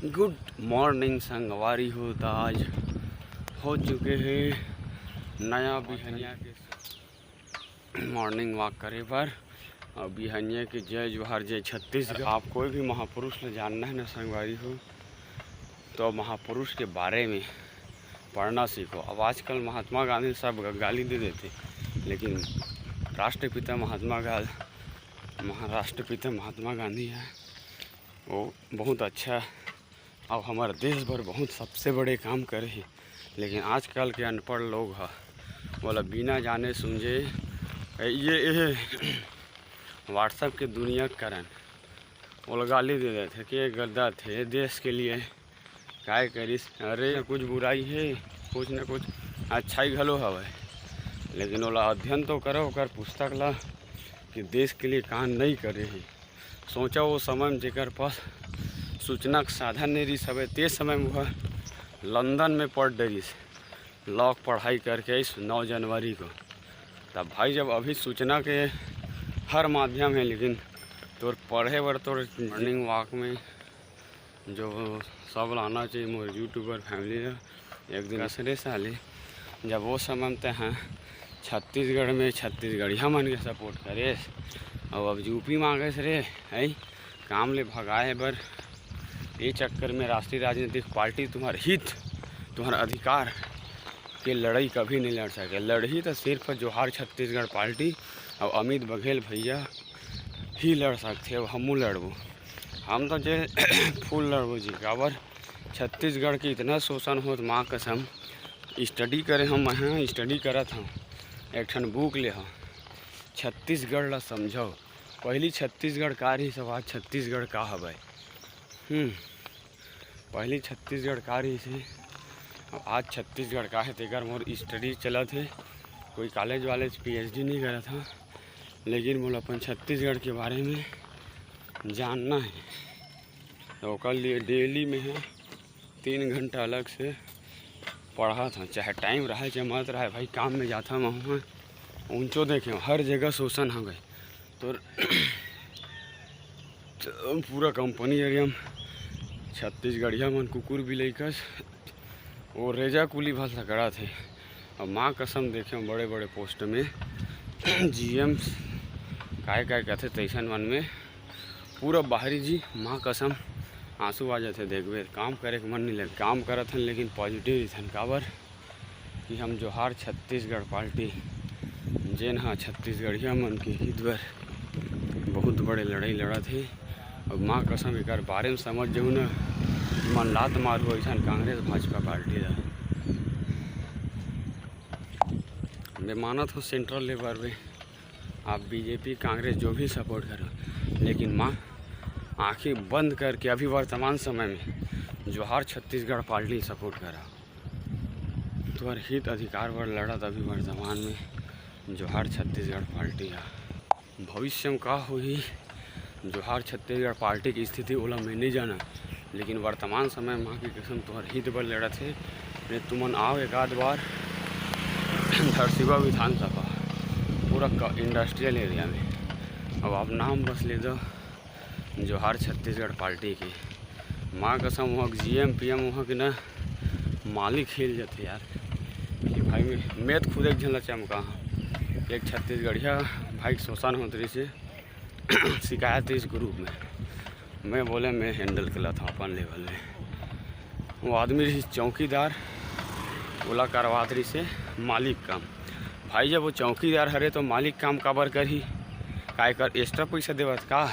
Good morning संगवारी हो। तो आज हो चुके हैं नया बिहनिया के मॉर्निंग वॉक करे पर। और बिहनिया के जय जोहार जय छत्तीसगढ़। आप कोई भी महापुरुष ने जानना है ना संगवारी हो, तो महापुरुष के बारे में पढ़ना सीखो। अब आजकल महात्मा गांधी सब गाली दे देते, लेकिन राष्ट्रपिता महात्मा गांधी है, वो बहुत अच्छा और हमारे देश भर बहुत सबसे बड़े काम करे हैं। लेकिन आजकल के अनपढ़ लोग हैं, बोला बिना जाने समझे ये व्हाट्सएप के दुनिया के कारण वो गाली दे रहे थे कि ये गद्दा थे, देश के लिए काय करिस। अरे कुछ बुराई है, कुछ न कुछ अच्छाई घलो हवे, लेकिन ओला अध्ययन तो करो, ओकर पुस्तक ला कि देश के लिए काम नहीं करे ही। सोचा वो समय में जेकर पास सूचना के साधन नहीं रही सब, ते समय में वह लंदन में पढ़ डरिस, लॉ पढ़ाई करके 9 जनवरी को। तब भाई जब अभी सूचना के हर माध्यम है, लेकिन तोर पढ़े बर तोर मॉर्निंग वॉक में जो सब लाना चाहिए। मोर यूट्यूबर फैमिली एक दिन असरे साले जब वो समय में हैं छत्तीसगढ़ में छत्तीसगढ़िया मन के सपोर्ट करे, और अब यूपी मांगे रे है काम ले भगाए बर। ये चक्कर में राष्ट्रीय राजनीतिक पार्टी तुम्हारे हित, तुम्हारा अधिकार के लड़ाई कभी नहीं लड़ सके। लड़ी तो सिर्फ जोहार छत्तीसगढ़ पार्टी और अमित बघेल भैया ही लड़ सकते। अब हमू लड़बो, हम तो जे फुल लड़बो जी। काबर छत्तीसगढ़ के इतना शोषण हो, माँ कसम स्टडी करे हम यहाँ स्टडी करत हूँ, एक ठन बुक ले हाँ छत्तीसगढ़ ला समझो। पहली छत्तीसगढ़ का रही सब, आज छत्तीसगढ़ का हवे। पहली छत्तीसगढ़ का रही से, आज छत्तीसगढ़ का है। तेकर मोर स्टडी चला थे, कोई कॉलेज वाले PhD नहीं करा था, लेकिन मोला अपन छत्तीसगढ़ के बारे में जानना है। तो कल लिए डेली में है 3 घंटा अलग से पढ़ा था, चाहे टाइम रहा चाहे मत रहा। भाई काम में जाता मैं वहाँ ऊँचो देखे हर जगह शोषण हो गए। तो पूरा कंपनी एरिया में छत्तीसगढ़िया मन कुकुर बिलैकस और रेजा कुली भाषा करा थे। और माँ कसम देखे बड़े बड़े पोस्ट में GM काय कहते तैसन मन में पूरा बाहरी जी। माँ कसम आंसू आ जाते देखबे, काम करे के मन नहीं लगे। काम करत हन लेकिन पॉजिटिव रहन। काबर कि हम जोहार छत्तीसगढ़ पार्टी जेन हाँ छत्तीसगढ़िया मन के हित बर बहुत बड़े लड़ाई लड़ा थे। और माँ कसम एक बारे में समझ जाऊँ ना, मन लात मारू ऐसा कांग्रेस भाजपा पार्टी ला। मैं मानत हूँ सेंट्रल लेवल में आप BJP कांग्रेस जो भी सपोर्ट करो, लेकिन माँ आँखें बंद करके अभी वर्तमान समय में जोहार छत्तीसगढ़ पार्टी सपोर्ट करा। तुम्हारे हित अधिकार पर लड़त अभी वर्तमान में जोहार छत्तीसगढ़ पार्टी है। भविष्य में का हुई जोहार छत्तीसगढ़ पार्टी की स्थिति ओला मैं नहीं जाना, लेकिन वर्तमान समय माँ की कसम तुम्हारे हित पर लड़त है। तुमन आओ एक आध बार धरसीवा विधानसभा पूरा इंडस्ट्रियल एरिया में, अब आप नाम बस ले दो जोहार छत्तीसगढ़ पार्टी की। माँ कसम वहाँ GM PM वहाँ के ना मालिक हिल जाते यार कि भाई मैं तो खुद एक झन चमका हाँ। एक छत्तीसगढ़िया भाई शोषण होते रही से शिकायत इस ग्रुप में, मैं बोले मैं हैंडल करा था अपन लेवल में। वो आदमी रही चौकीदार, बोला करवा रही से मालिक काम। भाई जब वो चौकीदार हरे तो मालिक काम काबर कर ही काय कर एक्स्ट्रा पैसा देवत का।